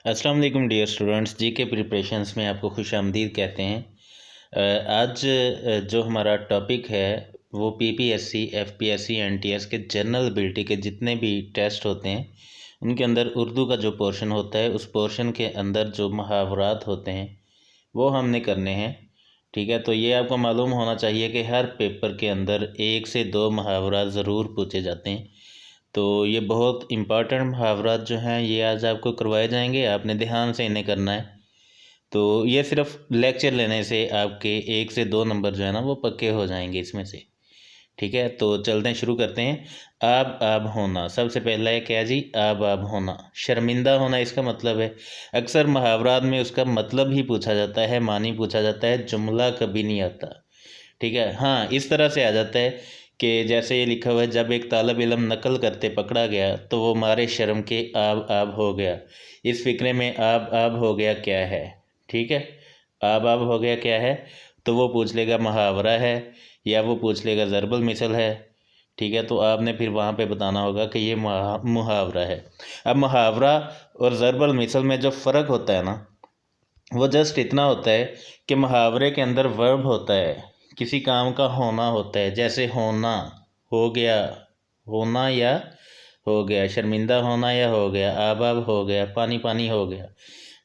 अस्सलाम वालेकुम dear students, GK preparations में आपको खुशामदीद कहते हैं। आज जो हमारा टॉपिक है वो पीपीएससी, एफपीएससी, एनटीएस के जनरल एबिलिटी के जितने भी टेस्ट होते हैं उनके अंदर उर्दू का जो पोर्शन होता है उस पोर्शन के अंदर जो मुहावरात होते हैं वो हमने करने हैं। ठीक है, तो ये आपको मालूम होना चाहिए कि हर पेपर के अंदर 1 से 2 मुहावरात ज़रूर पूछे जाते हैं। तो ये बहुत इम्पॉर्टेंट मुहावरात जो हैं ये आज आपको करवाए जाएंगे, आपने ध्यान से इन्हें करना है। तो ये सिर्फ लेक्चर लेने से आपके 1 से 2 नंबर जो है ना वो पक्के हो जाएंगे इसमें से। ठीक है, तो चलते हैं, शुरू करते हैं। आब होना, सबसे पहला है क्या जी? आब होना, शर्मिंदा होना इसका मतलब है। अक्सर मुहावरात में उसका मतलब ही पूछा जाता है, मानी पूछा जाता है, जुमला कभी नहीं आता। ठीक है, हाँ, इस तरह से आ जाता है कि जैसे ये लिखा हुआ है, जब एक तालब इलम नकल करते पकड़ा गया तो वो मारे शर्म के आब हो गया। इस फिक्रे में आब हो गया क्या है? ठीक है, आब हो गया क्या है, तो वो पूछ लेगा मुहावरा है या वो पूछ लेगा ज़रबुल मिसल है। ठीक है, तो आपने फिर वहाँ पे बताना होगा कि ये मुहावरा है। अब मुहावरा और ज़रबुल मिसल में जो फ़र्क होता है ना वो जस्ट इतना होता है कि मुहावरे के अंदर वर्ब होता है, किसी काम का होना होता है, जैसे होना, हो गया, होना या हो गया, शर्मिंदा होना या हो गया, आब हो गया, पानी पानी हो गया।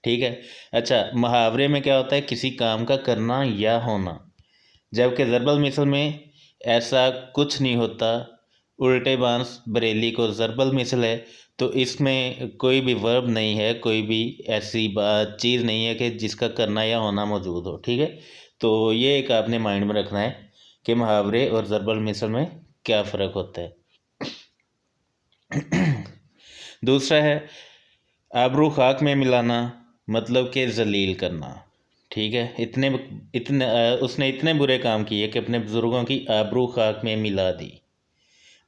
ठीक है। अच्छा, मुहावरे में क्या होता है? किसी काम का करना या होना, जबकि ज़रबल मिसल में ऐसा कुछ नहीं होता। उल्टे बांस बरेली को ज़रबल मिसल है, तो इसमें कोई भी वर्ब नहीं है, कोई भी ऐसी बात चीज़ नहीं है कि जिसका करना या होना मौजूद हो। ठीक है, तो ये एक आपने माइंड में रखना है कि मुहावरे और ज़रबल मिसल में क्या फ़र्क होता है। दूसरा है आबरू खाक में मिलाना, मतलब कि जलील करना। ठीक है, इतने इतने उसने इतने बुरे काम किए कि अपने बुज़ुर्गों की आबरू खाक में मिला दी।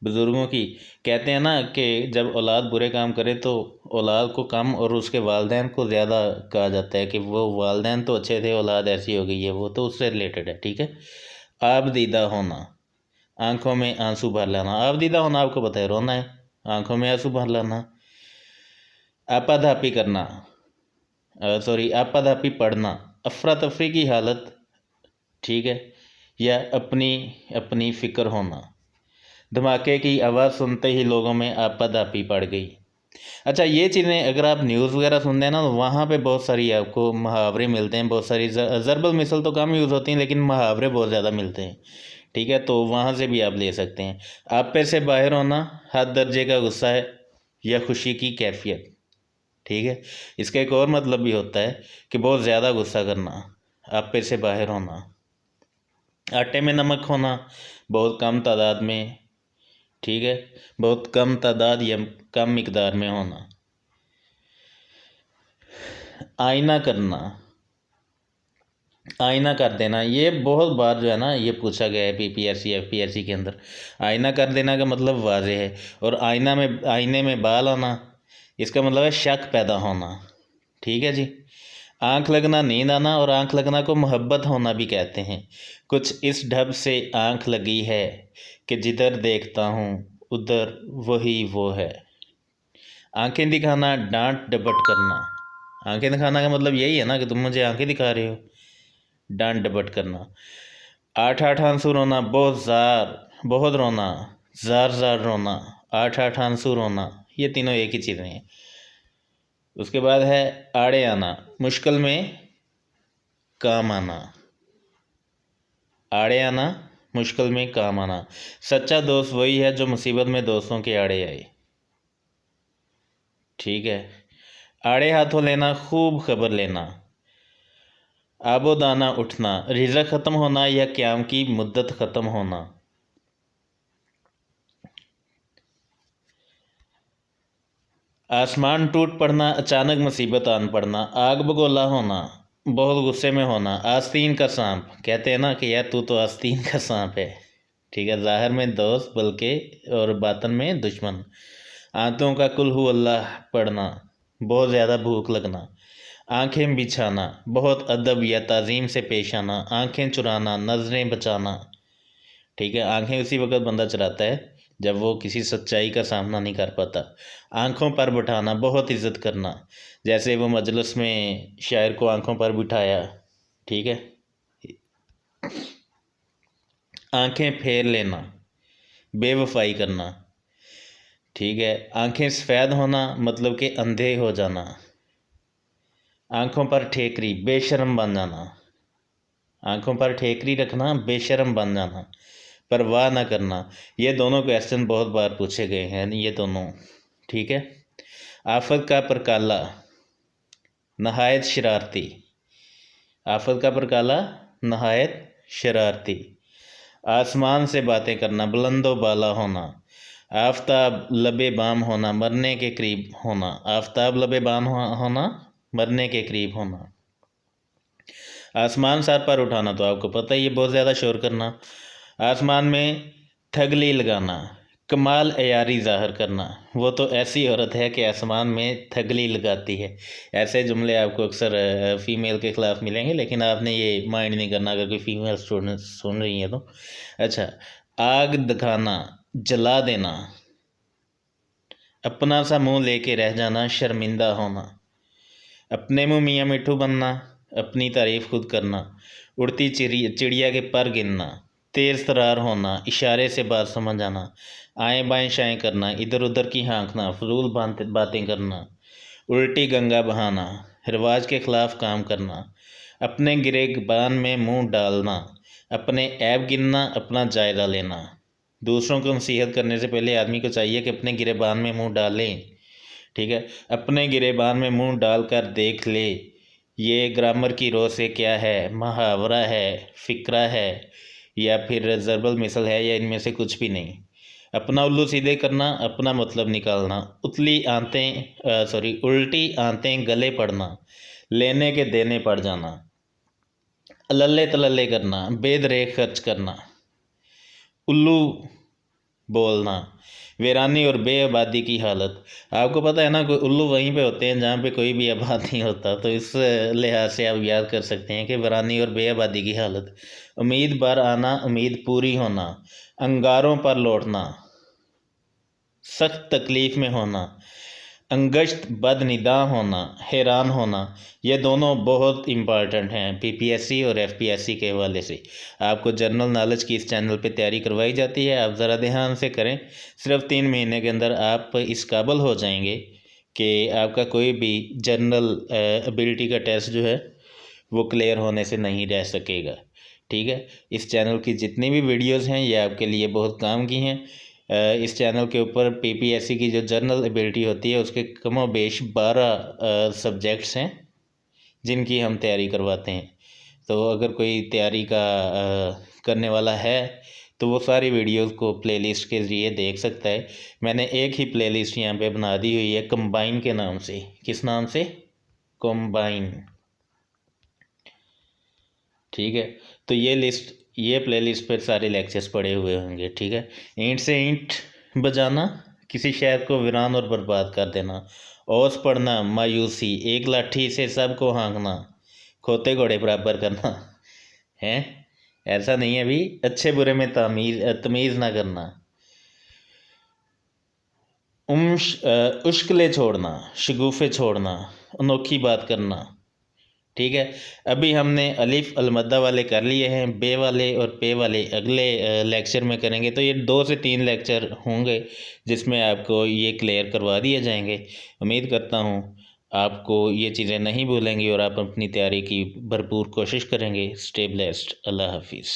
बुज़ुर्गों की, कहते हैं ना कि जब औलाद बुरे काम करे तो औलाद को कम और उसके वालदैन को ज़्यादा कहा जाता है कि वो वालदैन तो अच्छे थे, औलाद ऐसी हो गई है, वो तो उससे रिलेटेड है। ठीक है, आबदीदा होना, आंखों में आंसू भर लाना। आबदीदा होना आपको पता है, रोना है, आंखों में आंसू भर लाना। आपाधापी करना, सॉरी, आपाधापी पढ़ना, अफरा तफरी की हालत। ठीक है, या अपनी अपनी फ़िक्र होना। धमाके की आवाज़ सुनते ही लोगों में आपाधापी पड़ गई। अच्छा, ये चीज़ें अगर आप न्यूज़ वगैरह सुनते हैं ना तो वहाँ पे बहुत सारी आपको मुहावरे मिलते हैं, बहुत सारी ज़रबल मिसल तो कम यूज़ होती हैं लेकिन मुहावरे बहुत ज़्यादा मिलते हैं। ठीक है, तो वहाँ से भी आप ले सकते हैं। आप पे से बाहर होना, हद दर्जे का गुस्सा है या खुशी की कैफियत। ठीक है, इसका एक और मतलब भी होता है कि बहुत ज़्यादा गुस्सा करना, आप पे से बाहर होना। आटे में नमक होना, बहुत कम तादाद में। ठीक है, बहुत कम तादाद या कम मिकदार में होना। आईना करना, आईना कर देना, ये बहुत बार जो है ना ये पूछा गया है पीपीएससी एफपीएससी के अंदर। आईना कर देना का मतलब वाजे है, और आईने में बाल आना, इसका मतलब है शक पैदा होना। ठीक है जी। आंख लगना, नींद आना, और आंख लगना को मोहब्बत होना भी कहते हैं। कुछ इस ढब से आंख लगी है कि जिधर देखता हूँ उधर वही वो है। आंखें दिखाना, डांट डपट करना। आंखें दिखाना का मतलब यही है ना कि तुम मुझे आंखें दिखा रहे हो, डांट डपट करना। आठ आठ आंसू रोना, बहुत रोना, जार जार रोना, आठ आठ आंसू रोना, ये तीनों एक ही चीज़ें हैं। उसके बाद है आड़े आना, मुश्किल में काम आना। आड़े आना, मुश्किल में काम आना। सच्चा दोस्त वही है जो मुसीबत में दोस्तों के आड़े आए। ठीक है, आड़े हाथों लेना, खूब खबर लेना। आबो दाना उठना, रिज़्क ख़त्म होना या क़याम की मुद्दत ख़त्म होना। आसमान टूट पड़ना, अचानक मुसीबत आन पड़ना। आग बगोला होना, बहुत गुस्से में होना। आस्तीन का सांप, कहते हैं ना कि यार तू तो आस्तीन का सांप है। ठीक है, ज़ाहिर में दोस्त बल्कि और बातन में दुश्मन। आंतों का कुल हु अल्लाह पढ़ना, बहुत ज़्यादा भूख लगना। आंखें बिछाना, बहुत अदब या ताज़ीम से पेश आना। आंखें चुराना, नज़रें बचाना। ठीक है, आंखें उसी वक्त बंदा चुराता है जब वो किसी सच्चाई का सामना नहीं कर पाता। आंखों पर बिठाना, बहुत इज्जत करना, जैसे वो मजलिस में शायर को आंखों पर बिठाया, ठीक है। आंखें फेर लेना, बेवफाई करना, ठीक है। आंखें सफ़ेद होना मतलब कि अंधे हो जाना। आंखों पर ठेकरी, बेशर्म बन जाना। आंखों पर ठेकरी रखना, बेशर्म बन जाना, परवाह ना करना। ये दोनों क्वेश्चन बहुत बार पूछे गए हैं, ये दोनों, ठीक है। आफत का परकाला, नहायत शरारती। आफत का परकाला, नहायत शरारती। आसमान से बातें करना, बुलंदो बाला होना। आफताब लबे बाम होना, मरने के करीब होना। आफताब लबे बाम होना, मरने के करीब होना। आसमान सर पर उठाना, तो आपको पता ही है, बहुत ज़्यादा शोर करना। आसमान में थगली लगाना, कमाल अयारी ज़ाहिर करना। वो तो ऐसी औरत है कि आसमान में थगली लगाती है। ऐसे जुमले आपको अक्सर फ़ीमेल के ख़िलाफ़ मिलेंगे, लेकिन आपने ये माइंड नहीं करना अगर कोई फीमेल स्टूडेंट सुन रही है तो। अच्छा, आग दिखाना, जला देना। अपना सा मुंह लेके रह जाना, शर्मिंदा होना। अपने मुँह मियाँ मिट्ठू बनना, अपनी तारीफ़ खुद करना। उड़ती चिड़िया के पर गिनना। तेज़ तरार होना, इशारे से बात समझ आना। आएँ बाएँ शाएँ करना, इधर उधर की हाँकना, फजूल बातें करना। उल्टी गंगा बहाना, रिवाज के ख़िलाफ़ काम करना। अपने गिरेबान में मुंह डालना। अपने ऐब गिनना, अपना जायज़ा लेना। दूसरों को नसीहत करने से पहले आदमी को चाहिए कि अपने गिरेबान में मुंह डालें, ठीक है। अपने गिरेबान में मुंह डालकर देख ले, ये ग्रामर की रो से क्या है, मुहावरा है, फ़िक्रा है, या फिर ज़र्बल मिसल है, या इनमें से कुछ भी नहीं। अपना उल्लू सीधे करना, अपना मतलब निकालना। उल्टी आंतें गले पड़ना, लेने के देने पड़ जाना। अल्ले तलल्ले करना, बेदरे खर्च करना। उल्लू बोलना, वीरानी और बेआबादी की हालत। आपको पता है ना, कोई उल्लू वहीं पे होते हैं जहाँ पे कोई भी आबाद नहीं होता, तो इस लिहाज से आप याद कर सकते हैं कि वीरानी और बेआबादी की हालत। उम्मीद पर आना, उम्मीद पूरी होना। अंगारों पर लौटना, सख्त तकलीफ़ में होना। अंगश्त बदनिगाह होना, हैरान होना। ये दोनों बहुत इम्पॉर्टेंट हैं पीपीएससी और एफपीएससी के हवाले से। आपको जनरल नॉलेज की इस चैनल पे तैयारी करवाई जाती है, आप ज़रा ध्यान से करें। सिर्फ 3 महीने के अंदर आप इस काबिल हो जाएंगे कि आपका कोई भी जनरल एबिलिटी का टेस्ट जो है वो क्लियर होने से नहीं रह सकेगा, ठीक है। इस चैनल की जितनी भी वीडियोज़ हैं ये आपके लिए बहुत काम की हैं। इस चैनल के ऊपर पीपीएससी की जो जनरल एबिलिटी होती है उसके कमोबेश 12 सब्जेक्ट्स हैं जिनकी हम तैयारी करवाते हैं। तो अगर कोई तैयारी का करने वाला है तो वो सारी वीडियोस को प्लेलिस्ट के ज़रिए देख सकता है। मैंने एक ही प्लेलिस्ट यहाँ पे बना दी हुई है कंबाइन के नाम से। किस नाम से? कंबाइन, ठीक है। तो ये प्लेलिस्ट पर सारे लेक्चर्स पड़े हुए होंगे, ठीक है। ईंट से ईंट बजाना, किसी शहर को वीरान और बर्बाद कर देना। ओस पड़ना, मायूसी, एक लाठी से सबको हाँकना, खोते घोड़े बराबर करना है। ऐसा नहीं है भी, अच्छे बुरे में तमीज़ ना करना। उश्कले छोड़ना, शगुफ़े छोड़ना, अनोखी बात करना, ठीक है। अभी हमने अलिफ अलमद्दा वाले कर लिए हैं, बे वाले और पे वाले अगले लेक्चर में करेंगे। तो ये 2 से 3 लेक्चर होंगे जिसमें आपको ये क्लियर करवा दिए जाएंगे। उम्मीद करता हूँ आपको ये चीज़ें नहीं भूलेंगी और आप अपनी तैयारी की भरपूर कोशिश करेंगे। Stay blessed. अल्लाह हाफिज़।